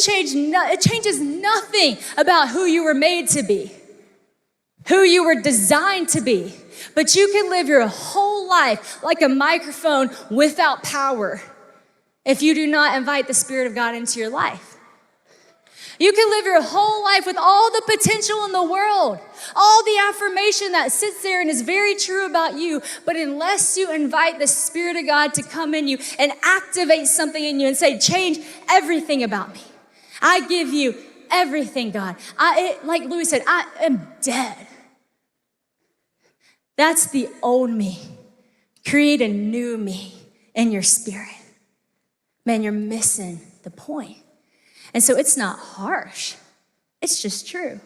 it changes nothing about who you were made to be, who you were designed to be. But you can live your whole life like a microphone without power if you do not invite the Spirit of God into your life. You can live your whole life with all the potential in the world, all the affirmation that sits there and is very true about you, but unless you invite the Spirit of God to come in you and activate something in you and say, change everything about me. I give you everything, God. Like Louis said, I am dead. That's the old me. Create a new me in your spirit. Man, you're missing the point. And so it's not harsh. It's just true.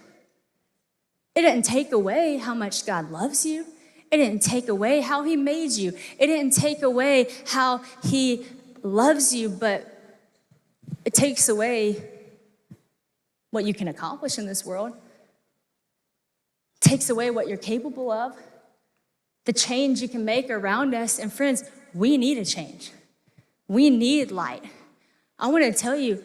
It didn't take away how much God loves you. It didn't take away how he made you. It didn't take away how he loves you, but it takes away what you can accomplish in this world. It takes away what you're capable of, the change you can make around us. And friends, we need a change. We need light. I want to tell you,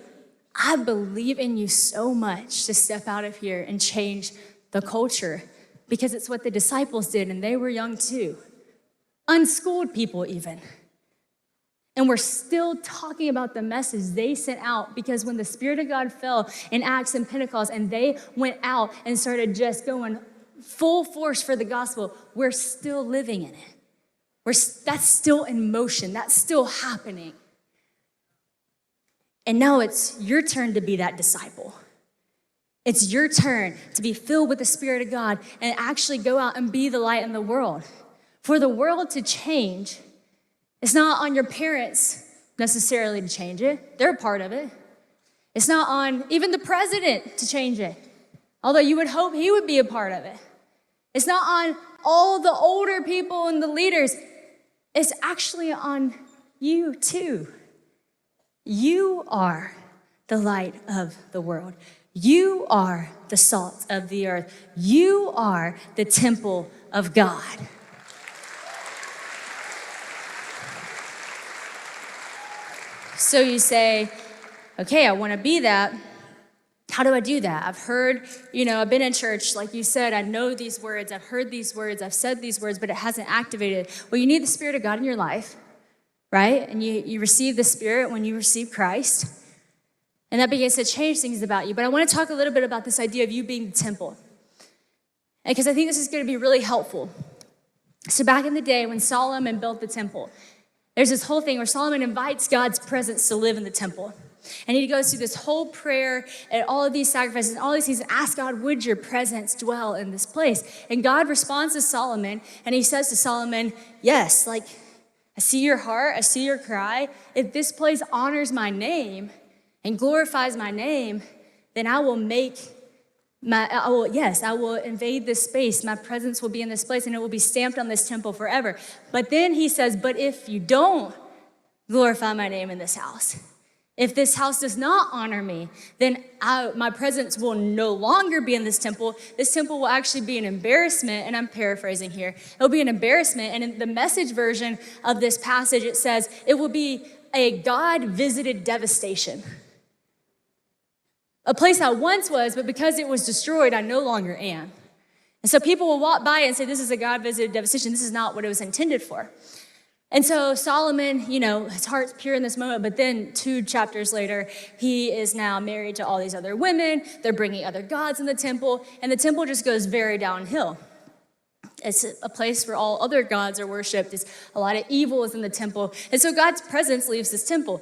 I believe in you so much to step out of here and change the culture, because it's what the disciples did, and they were young too. Unschooled people even. And we're still talking about the message they sent out, because when the Spirit of God fell in Acts and Pentecost and they went out and started just going full force for the gospel, we're still living in it. That's still in motion. That's still happening. And now it's your turn to be that disciple. It's your turn to be filled with the Spirit of God and actually go out and be the light in the world. For the world to change, it's not on your parents necessarily to change it. They're a part of it. It's not on even the president to change it, although you would hope he would be a part of it. It's not on all the older people and the leaders. It's actually on you too. You are the light of the world. You are the salt of the earth. You are the temple of God. So you say, okay, I want to be that. How do I do that? I've heard, I've been in church, like you said, I know these words, I've heard these words, I've said these words, but it hasn't activated. Well, you need the Spirit of God in your life. Right? And you receive the Spirit when you receive Christ. And that begins to change things about you. But I want to talk a little bit about this idea of you being the temple. Because I think this is going to be really helpful. So back in the day when Solomon built the temple, there's this whole thing where Solomon invites God's presence to live in the temple. And he goes through this whole prayer and all of these sacrifices and all these things and asks God, would your presence dwell in this place? And God responds to Solomon, and he says to Solomon, yes, I see your heart, I see your cry. If this place honors my name and glorifies my name, then I will invade this space. My presence will be in this place and it will be stamped on this temple forever. But then he says, but if you don't glorify my name in this house, if this house does not honor me, then my presence will no longer be in this temple. This temple will actually be an embarrassment, and I'm paraphrasing here. It'll be an embarrassment, and in the Message version of this passage, it says, it will be a God-visited devastation. A place I once was, but because it was destroyed, I no longer am. And so people will walk by and say, this is a God-visited devastation. This is not what it was intended for. And so Solomon, his heart's pure in this moment, but then 2 chapters later, he is now married to all these other women. They're bringing other gods in the temple, and the temple just goes very downhill. It's a place where all other gods are worshipped. A lot of evil is in the temple. And so God's presence leaves this temple.